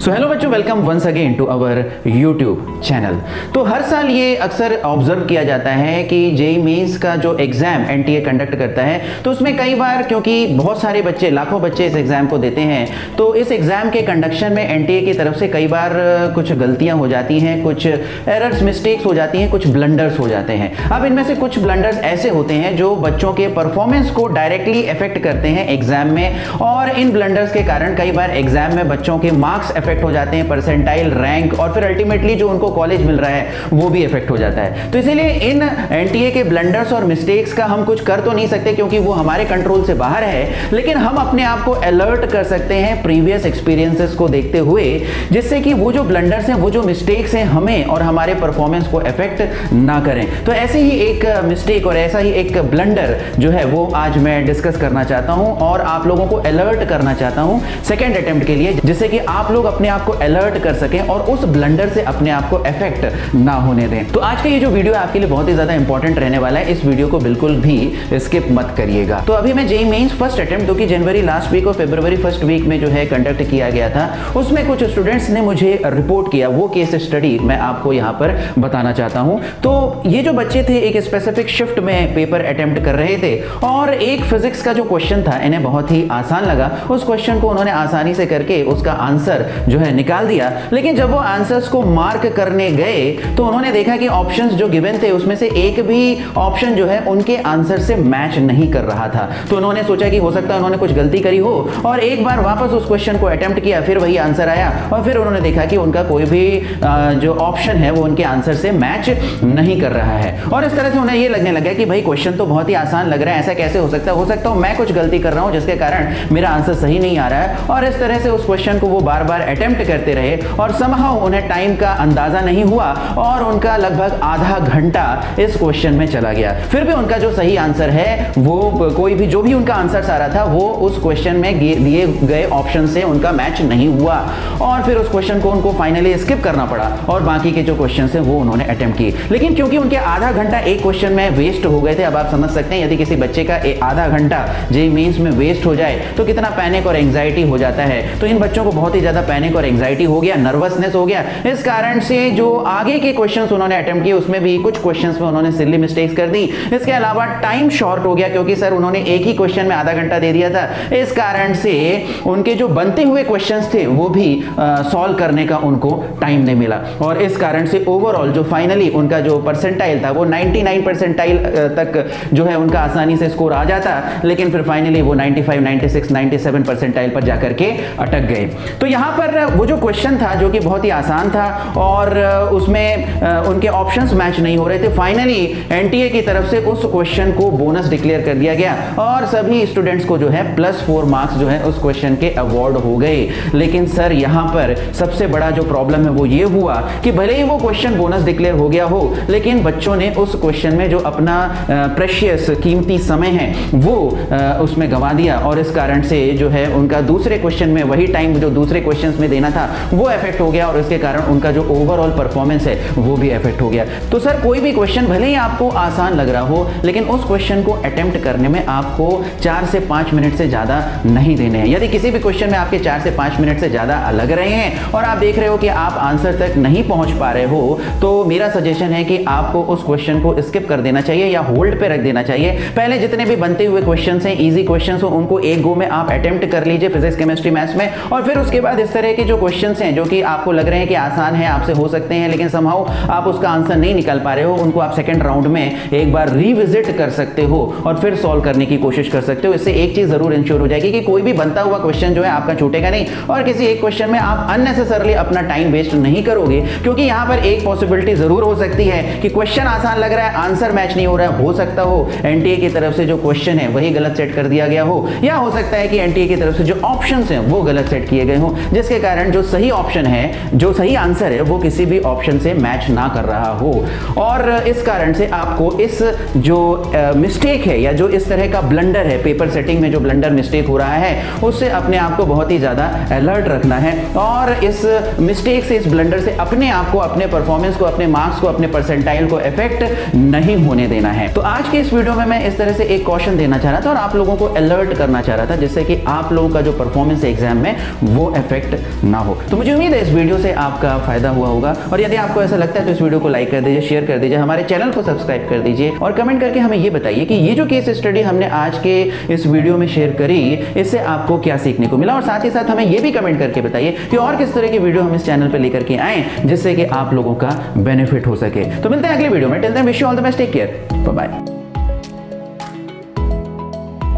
सो hello बच्चों, welcome once again to our YouTube channel. तो हर साल ये अक्सर ऑब्जर्व किया जाता है कि जेईई मेंस का जो एग्जाम एनटीए कंडक्ट करता है तो उसमें कई बार, क्योंकि बहुत सारे बच्चे, लाखों बच्चे इस एग्जाम को देते हैं, तो इस एग्जाम के कंडक्शन में एनटीए की तरफ से कई बार कुछ गलतियां हो जाती हैं, कुछ एरर्स, मिस्टेक्स हो जाती हैं, कुछ ब्लंडर्स हो जाते हैं। अब इनमें से कुछ ब्लंडर्स ऐसे होते हैं जो बच्चों के परफॉर्मेंस को डायरेक्टली इफेक्ट करते हैं एग्जाम में, और इन ब्लंडर्स के कारण कई बार एग्जाम में बच्चों के मार्क्स इफेक्ट हो जाते हैं, परसेंटाइल, रैंक, और फिर अल्टीमेटली जो उनको कॉलेज मिल रहा है वो भी इफेक्ट हो जाता है। तो इसीलिए इन एनटीए के ब्लंडर्स और मिस्टेक्स का हम कुछ कर तो नहीं सकते क्योंकि वो हमारे कंट्रोल से बाहर है, लेकिन हम अपने आप को अलर्ट कर सकते हैं प्रीवियस एक्सपीरियंसेस को देखते हुए, जिससे कि वो जो ब्लंडर्स हैं, वो जो मिस्टेक्स हैं, हमें और हमारे परफॉर्मेंस को इफेक्ट ना करें। तो ऐसे ही एक मिस्टेक और ऐसा ही एक ब्लंडर जो है वो आज मैं डिस्कस करना चाहता हूं और आप लोगों को अलर्ट करना चाहता हूं सेकेंड अटेम्प्ट के लिए, जिससे कि आप लोग अपने आप को अलर्ट कर सकें और उस ब्लंडर से अपने आप को इफेक्ट ना होने दें। तो आज का ये जो वीडियो आपके लिए बहुत ही ज्यादा इंपॉर्टेंट रहने वाला है, इस वीडियो को बिल्कुल भी स्किप मत करिएगा। तो अभी मैं जेईई मेंस फर्स्ट अटेम्प्ट, जो कि जनवरी लास्ट वीक और फरवरी फर्स्ट वीक में जो है कंडक्ट किया गया था, उसमें कुछ स्टूडेंट्स ने मुझे रिपोर्ट किया, वो केस स्टडी मैं आपको यहाँ पर बताना चाहता हूँ। तो ये जो बच्चे थे एक स्पेसिफिक शिफ्ट में पेपर अटेम्प्ट कर रहे थे और एक फिजिक्स का जो क्वेश्चन था इन्हें बहुत ही आसान लगा। उस क्वेश्चन को उन्होंने आसानी से करके उसका आंसर जो है निकाल दिया, लेकिन जब वो आंसर्स को मार्क करने गए तो उन्होंने देखा कि ऑप्शंस जो गिवन थे उसमें से एक भी ऑप्शन जो है उनके आंसर से मैच नहीं कर रहा था। तो उन्होंने सोचा कि हो सकता है उन्होंने कुछ गलती करी हो, और एक बार वापस उस क्वेश्चन को अटेम्प्ट किया, फिर वही आंसर आया और फिर उन्होंने देखा कि उनका कोई भी जो ऑप्शन है वो उनके आंसर से मैच नहीं कर रहा है। और इस तरह से उन्हें ये लगने लगा कि भाई क्वेश्चन तो बहुत ही आसान लग रहा है, ऐसा कैसे हो सकता है, हो सकता है मैं कुछ गलती कर रहा हूं जिसके कारण मेरा आंसर सही नहीं आ रहा है। और इस तरह से उस क्वेश्चन को वो बार बार अटेम्प्ट करते रहे और समहाउ उन्हें टाइम का अंदाजा नहीं हुआ और उनका लगभग आधा घंटा इस क्वेश्चन में चला गया। फिर भी उनका जो सही आंसर है वो कोई भी, जो भी उनका आंसर आ रहा था वो उस क्वेश्चन में दिए गए ऑप्शन से उनका मैच नहीं हुआ, और फिर उस क्वेश्चन को उनको फाइनली स्किप करना पड़ा और बाकी के जो क्वेश्चन हैं वो उन्होंने अटेम्प्ट किए। लेकिन क्योंकि उनके आधा घंटा एक क्वेश्चन में वेस्ट हो गए थे, अब आप समझ सकते हैं यदि किसी बच्चे का आधा घंटा जेईई मेंस में वेस्ट हो जाए तो कितना पैनिक और एंग्जाइटी हो जाता है। तो इन बच्चों को बहुत ही ज्यादा पैनिक और एंग्जाइटी हो गया, नर्वसनेस हो गया। इस कारण से जो आगे के क्वेश्चंस उन्होंने अटेम्प्ट किए उसमें भी कुछ क्वेश्चंस में उन्होंने सिली मिस्टेक्स कर दी। इसके अलावा टाइम शॉर्ट हो गया क्योंकि सर उन्होंने एक ही क्वेश्चन में आधा घंटा दे दिया था, इस कारण से उनके जो बनते हुए क्वेश्चंस थे वो भी सॉल्व करने का उनको टाइम नहीं मिला, और इस कारण से ओवरऑल जो फाइनली उनका जो परसेंटाइल था वो 99 परसेंटाइल तक जो है उनका आसानी से स्कोर आ जाता, लेकिन फिर फाइनली वो 95, 96, 97 परसेंटाइल पर जाकर के अटक गए। तो यहां पर वो जो क्वेश्चन था जो कि बहुत ही आसान था और उसमें उनके ऑप्शंस मैच नहीं हो रहे थे, फाइनली एनटीए की तरफ से उस क्वेश्चन को बोनस डिक्लेयर कर दिया गया और सभी स्टूडेंट्स को जो है +4 मार्क्स जो है उस क्वेश्चन के अवार्ड हो गए। लेकिन सर यहां पर सबसे बड़ा जो प्रॉब्लम है वो ये हुआ कि भले ही वो क्वेश्चन बोनस डिक्लेयर हो गया हो, लेकिन बच्चों ने उस क्वेश्चन में जो अपना प्रेशियस कीमती समय है वो उसमें गंवा दिया, और इस कारण से जो है उनका दूसरे क्वेश्चन में वही टाइम जो दूसरे क्वेश्चंस में देना था वो इफेक्ट हो गया, और इसके कारण उनका जो ओवरऑल परफॉर्मेंस है वो भी इफेक्ट हो गया। तो सर कोई भी क्वेश्चन भले ही आपको आसान लग रहा हो, लेकिन उस क्वेश्चन को अटेम्प्ट करने में आपको 4 से 5 मिनट से ज्यादा नहीं देने हैं। यदि किसी भी क्वेश्चन में आपके 4 से 5 मिनट से ज्यादा लग रहे हैं और आप देख रहे हो कि आप आंसर तक नहीं पहुंच पा रहे हो, तो मेरा सजेशन है कि आपको उस क्वेश्चन को स्किप कर देना चाहिए या होल्ड पे रख देना चाहिए। पहले जितने भी बनते हुए क्वेश्चंस हैं, इजी क्वेश्चंस हो, उनको एक गो में आप अटेम्प्ट कर लीजिए फिजिक्स, केमिस्ट्री, मैथ्स में, और फिर उसके बाद इस तरह के जो क्वेश्चंस हैं जो कि आपको लग रहे हैं कि आसान है, आपसे हो सकते हैं, लेकिन समहाउ आप उसका आंसर नहीं निकाल पा रहे हो, उनको आप सेकंड राउंड में एक बार रिविजिट कर सकते हो और फिर सॉल्व करने की कोशिश कर सकते हो। इससे एक चीज जरूर इंश्योर हो जाएगी कि कोई भी बनता हुआ क्वेश्चन जो है आपका छूटेगा नहीं और किसी एक क्वेश्चन में आप अननेसेसरली अपना टाइम वेस्ट नहीं करोगे, क्योंकि यहां पर एक पॉसिबिलिटी जरूर हो सकती है कि क्वेश्चन आसान लग रहा है, आंसर मैच नहीं हो रहा है, हो सकता हो एनटीए की तरफ से जो क्वेश्चन है वही गलत सेट कर दिया गया हो, या हो सकता है कि एनटीए की तरफ से जो ऑप्शंस हैं वो गलत सेट किए गए हो, जिसके कारण जो सही ऑप्शन है, जो सही आंसर है वो किसी भी ऑप्शन से मैच ना कर रहा हो। और इस कारण से आपको इस जो मिस्टेक है या जो इस तरह का ब्लंडर है, पेपर सेटिंग में जो ब्लंडर मिस्टेक हो रहा है, उससे अपने आप को बहुत ही ज्यादा अलर्ट रखना है और इस मिस्टेक से, इस ब्लंडर से अपने आप को, अपने परफॉर्मेंस को, अपने मार्क्स को, अपने परसेंटाइल को इफेक्ट नहीं होने देना है। तो आज के इस वीडियो में मैं इस तरह से एक कॉशन देना चाह रहा था और आप लोगों को अलर्ट करना चाह रहा था, जिससे कि आप लोगों का जो परफॉर्मेंस एग्जाम में वो इफेक्ट ना हो। तो मुझे उम्मीद है इस वीडियो से आपका फायदा हुआ होगा, और यदि आपको ऐसा लगता है तो इस वीडियो को लाइक कर दीजिए, शेयर कर दीजिए, हमारे चैनल को सब्सक्राइब कर दीजिए और कमेंट करके हमें ये बताइए कि ये जो केस स्टडी हमने आज के इस वीडियो में शेयर करी, इससे आपको क्या सीखने को मिला। और साथ ही साथ हमें ये भी कमेंट करके बताइए कि और किस तरह की वीडियो हम इस चैनल पर लेकर के आए जिससे कि आप लोगों का बेनिफिट हो सके। तो मिलते हैं अगले वीडियो में। Till then wish you all the best, take care, bye bye.